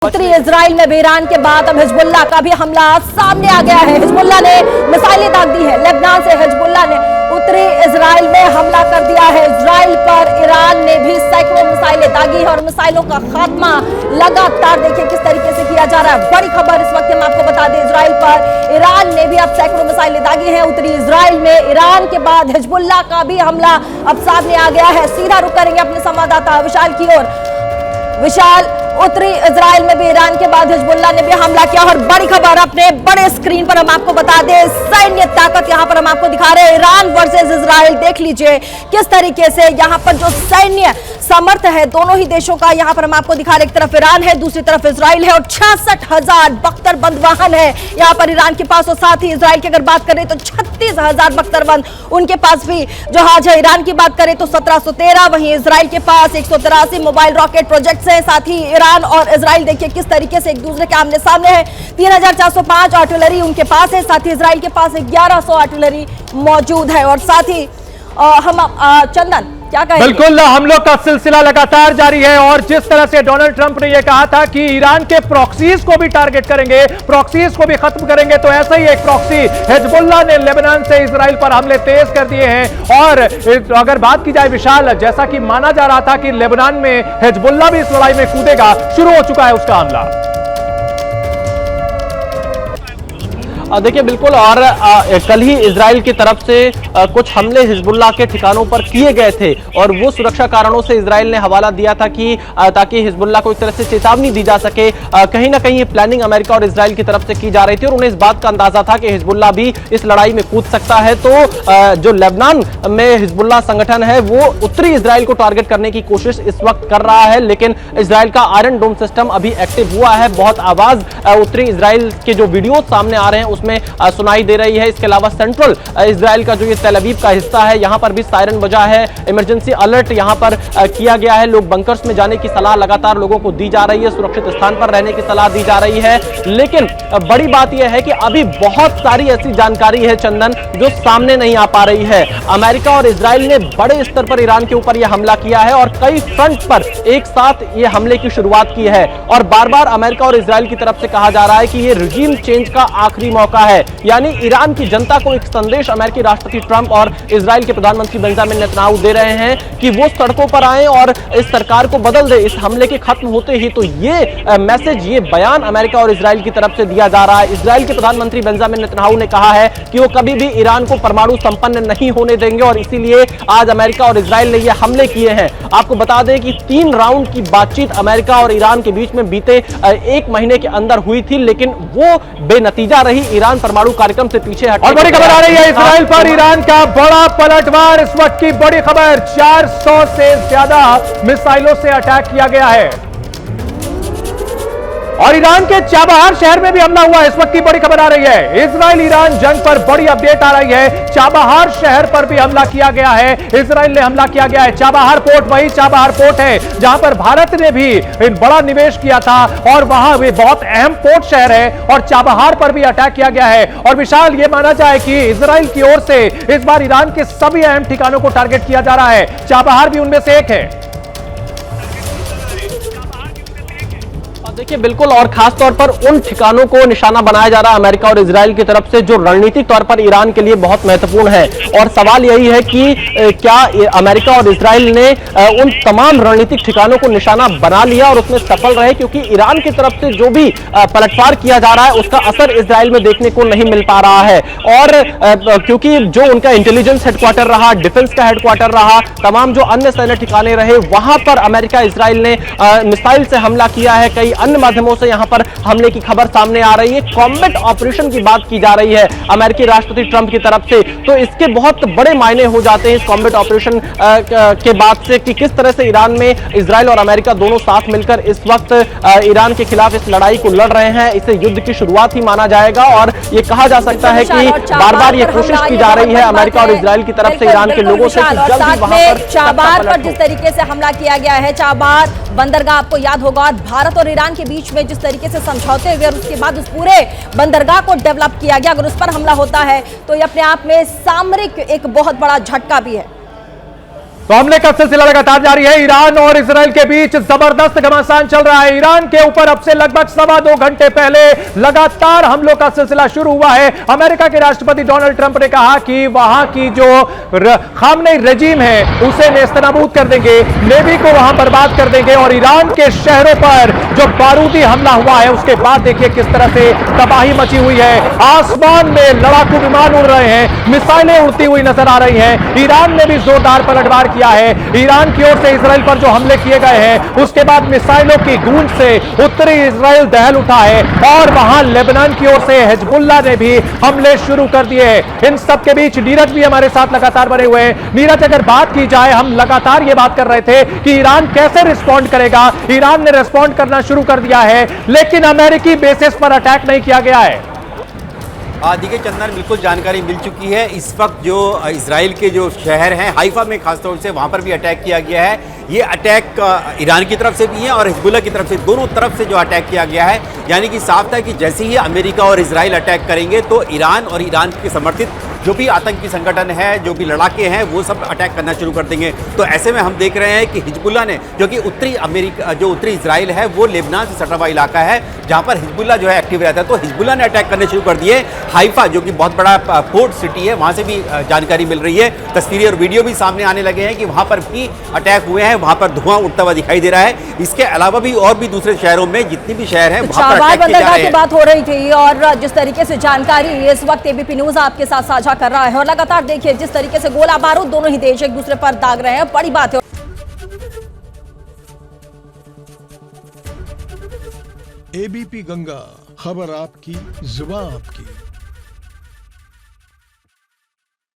उत्तरी इजराइल में भी ईरान के बाद अब हिजबुल्लाह का भी हमला सामने आ गया है। हिजबुल्लाह ने मिसाइलें दाग दी है। लेबनान से हिजबुल्लाह ने उत्तरी इजराइल में हमला कर दिया है। इजराइल पर ईरान ने भी सैकड़ों मिसाइलें दागी है और मिसाइलों का खात्मा लगातार देखिए किस तरीके से किया जा रहा है। बड़ी खबर इस वक्त हम आपको बता दें, इजराइल पर ईरान ने भी अब सैकड़ों मिसाइलें दागी हैं। उत्तरी इजराइल में ईरान के बाद हिजबुल्लाह का भी हमला अब सामने आ गया है। सीधा रुख करेंगे अपने संवाददाता विशाल की ओर। विशाल, उत्तरी इजराइल में भी ईरान के बाद हिजबुल्लाह ने भी हमला किया और बड़ी खबर अपने बड़े स्क्रीन पर हम आपको बता दें, सैन्य ताकत यहां पर हम आपको दिखा रहे हैं। ईरान वर्सेस इजराइल, देख लीजिए किस तरीके से यहां पर जो सैन्य समर्थ है दोनों ही देशों का यहां पर हम आपको दिखा रहे हैं। एक तरफ ईरान है, दूसरी तरफ इजराइल है और 66,000 बख्तरबंद वाहन है यहां पर ईरान के पास। और साथ ही इजराइल की अगर बात करें तो 36,000 बख्तरबंद उनके पास भी जहाज है। ईरान की बात करें तो 1713, वहीं इजराइल के पास 183 मोबाइल रॉकेट प्रोजेक्ट्स हैं। साथ ही ईरान और इजराइल देखिए किस तरीके से एक दूसरे के आमने सामने है। 3405 आर्टिलरी उनके पास है, साथ ही इजराइल के पास 1100 आर्टिलरी मौजूद है। और साथ ही हम चंदन क्या कहेंगे? बिल्कुल, हम लोग का सिलसिला लगातार जारी है और जिस तरह से डोनाल्ड ट्रंप ने यह कहा था कि ईरान के प्रॉक्सीज को भी टारगेट करेंगे, प्रॉक्सीज को भी खत्म करेंगे, तो ऐसा ही एक प्रॉक्सी हिजबुल्लाह ने लेबनान से इजराइल पर हमले तेज कर दिए हैं। और अगर बात की जाए विशाल, जैसा कि माना जा रहा था कि लेबनान में हिजबुल्लाह भी इस लड़ाई में कूदेगा, शुरू हो चुका है उसका हमला। देखिए बिल्कुल, और कल ही इजराइल की तरफ से कुछ हमले हिजबुल्लाह के ठिकानों पर किए गए थे और वो सुरक्षा कारणों से इजराइल ने हवाला दिया था कि ताकि हिजबुल्लाह को एक तरह से चेतावनी दी जा सके। कहीं ना कहीं ये प्लानिंग अमेरिका और इजराइल की तरफ से की जा रही थी और उन्हें इस बात का अंदाजा था कि हिजबुल्लाह भी इस लड़ाई में कूद सकता है। तो जो लेबनान में हिजबुल्लाह संगठन है वो उत्तरी इजराइल को टारगेट करने की कोशिश इस वक्त कर रहा है, लेकिन इजराइल का आयरन डोम सिस्टम अभी एक्टिव हुआ है। बहुत आवाज उत्तरी इजराइल के जो वीडियो सामने आ रहे हैं उसमें सुनाई दे रही है। इसके अलावा सेंट्रल इजराइल का जो ये तेल अवीव का हिस्सा है, यहां पर भी सायरन बजा है। इमरजेंसी अलर्ट यहां पर किया गया है। लोग बंकर्स में जाने की सलाह लगातार लोगों को दी जा रही है, सुरक्षित स्थान पर रहने की सलाह दी जा रही है। लेकिन बड़ी बात यह है कि अभी बहुत सारी ऐसी जानकारी है चंदन जो सामने नहीं आ पा रही है। अमेरिका और इजराइल ने बड़े स्तर पर ईरान के ऊपर यह हमला किया है और कई फ्रंट पर एक साथ यह हमले की शुरुआत की है और बार बार अमेरिका और इजराइल की तरफ से कहा जा रहा है कि यह रिजीम चेंज का आखिरी मौका है। यानी ईरान की जनता को एक संदेश अमेरिकी राष्ट्रपति ट्रंप और इजराइल के प्रधानमंत्री बेंजामिन नेतन्याहू दे रहे हैं कि वो सड़कों पर आए और इस सरकार को बदल दे। इस हमले के खत्म होते ही तो ये मैसेज, ये बयान अमेरिका और इजराइल की तरफ से दिया जा रहा है। इजराइल के प्रधानमंत्री बेंजामिन नेतन्याहू ने कहा है कि वो कभी भी ईरान को परमाणु संपन्न नहीं होने देंगे और इसीलिए आज अमेरिका और इजराइल ने ये हमले किए हैं। आपको बता दें कि 3 राउंड की बातचीत अमेरिका और ईरान के बीच में बीते 1 महीने के अंदर हुई थी, लेकिन वो बेनतीजा रही। ईरान परमाणु कार्यक्रम से पीछे हटे। और बड़ी खबर आ रही है इजराइल पर ईरान का बड़ा पलटवार। इस वक्त की बड़ी खबर, 400 से ज्यादा मिसाइलों से अटैक किया गया है और ईरान के चाबहार शहर में भी हमला हुआ है। इस वक्त की बड़ी खबर आ रही है, इजराइल ईरान जंग पर बड़ी अपडेट आ रही है। चाबहार शहर पर भी हमला किया गया है, इजराइल ने हमला किया गया है। चाबहार पोर्ट वही चाबहार पोर्ट है जहां पर भारत ने भी बड़ा निवेश किया था और वहां भी बहुत अहम पोर्ट शहर है और चाबहार पर भी अटैक किया गया है। और विशाल, ये माना जाए कि इजराइल की ओर से इस बार ईरान के सभी अहम ठिकानों को टारगेट किया जा रहा है, चाबहार भी उनमें से एक है। देखिए बिल्कुल, और खास तौर पर उन ठिकानों को निशाना बनाया जा रहा है अमेरिका और इजराइल की तरफ से जो रणनीतिक तौर पर ईरान के लिए बहुत महत्वपूर्ण है। और सवाल यही है कि क्या अमेरिका और इजराइल ने उन तमाम रणनीतिक ठिकानों को निशाना बना लिया और उसमें सफल रहे, क्योंकि ईरान की तरफ से जो भी पलटवार किया जा रहा है उसका असर इजराइल में देखने को नहीं मिल पा रहा है। और क्योंकि जो उनका इंटेलिजेंस हेडक्वार्टर रहा, डिफेंस का हेडक्वार्टर रहा, तमाम जो अन्य सैन्य ठिकाने रहे, वहां पर अमेरिका इजराइल ने मिसाइल से हमला किया है। कई अन्य माध्यमों से यहां पर हमले की खबर सामने आ रही है। कॉम्बैट ऑपरेशन की बात की जा रही है अमेरिकी राष्ट्रपति ट्रंप की तरफ से, तो इसके बहुत बड़े मायने हो जाते हैं इस कॉम्बैट ऑपरेशन के बाद से कि किस तरह से ईरान में इजराइल और अमेरिका दोनों साथ मिलकर इस वक्त ईरान के खिलाफ इस लड़ाई को लड़ रहे हैं। इसे युद्ध की शुरुआत ही माना जाएगा और यह कहा जा सकता है कि बार बार यह कोशिश की जा रही है अमेरिका और इजराइल की तरफ से ईरान के लोगों से कि जल्दी वहां पर चाबहार पर जिस तरीके से हमला किया गया है, चाबहार बंदरगाह आपको याद होगा, भारत और ईरान के बीच में जिस तरीके से समझौते हुए और उसके बाद उस पूरे बंदरगाह को डेवलप किया गया, अगर उस पर हमला होता है तो ये अपने आप में सामरिक एक बहुत बड़ा झटका भी है। तो हमले का सिलसिला लगातार जारी है। ईरान और इजराइल के बीच जबरदस्त घमासान चल रहा है। ईरान के ऊपर अब से लगभग 2.25 घंटे पहले लगातार हमलों का सिलसिला शुरू हुआ है। अमेरिका के राष्ट्रपति डोनाल्ड ट्रंप ने कहा कि वहां की जो खामनेई रजीम है उसे नेस्तनाबूद कर देंगे, नेवी को वहां बर्बाद कर देंगे। और ईरान के शहरों पर जो बारूदी हमला हुआ है उसके बाद देखिए किस तरह से तबाही मची हुई है। आसमान में लड़ाकू विमान उड़ रहे हैं, मिसाइलें उड़ती हुई नजर आ रही हैं। ईरान ने भी जोरदार पलटवार किया है। ईरान की ओर से इजराइल पर जो हमले किए गए हैं उसके बाद मिसाइलों की गूंज से उत्तरी इजराइल दहल उठा है और वहां लेबनान की ओर से हिजबुल्लाह ने भी हमले शुरू कर दिए हैं। इन सब के बीच नीरज भी हमारे साथ लगातार बने हुए हैं। नीरज, अगर बात की जाए, हम लगातार ये बात कर रहे थे कि ईरान कैसे रिस्पॉन्ड करेगा। ईरान ने रिस्पॉन्ड करना शुरू कर दिया है, लेकिन अमेरिकी बेसिस पर अटैक नहीं किया गया है। देखिए चंदन, बिल्कुल जानकारी मिल चुकी है। इस वक्त जो इजराइल के जो शहर हैं हाइफा में खासतौर से वहाँ पर भी अटैक किया गया है। ये अटैक ईरान की तरफ से भी है और हिजबुल्लाह की तरफ से, दोनों तरफ से जो अटैक किया गया है। यानी कि साफ था कि जैसे ही अमेरिका और इजराइल अटैक करेंगे तो ईरान और ईरान के समर्थित जो भी आतंकी संगठन है, जो भी लड़ाके हैं, वो सब अटैक करना शुरू कर देंगे। तो ऐसे में हम देख रहे हैं कि हिजबुल्लाह ने, जो कि उत्तरी इजराइल है वो लेबनान से सटा हुआ इलाका है जहाँ पर हिजबुल्लाह जो है एक्टिव रहता है, तो हिजबुल्लाह ने अटैक करने शुरू कर दिए। हाइफा जो कि बहुत बड़ा पोर्ट सिटी है, वहाँ से भी जानकारी मिल रही है। तस्वीरें और वीडियो भी सामने आने लगे हैं कि वहाँ पर भी अटैक हुए हैं, वहाँ पर धुआं उठता हुआ दिखाई दे रहा है। इसके अलावा भी और भी दूसरे शहरों में जितनी भी शहर हैं वहाँ पर अटैक किए जा रहे हैं। बात हो रही थी और जिस तरीके से जानकारी इस वक्त एबीपी न्यूज आपके साथ साझा कर रहा है और लगातार देखिए जिस तरीके से गोला बारूद दोनों ही देश एक दूसरे पर दाग रहे हैं, बड़ी बात है। एबीपी गंगा, खबर आपकी, जुबान आपकी।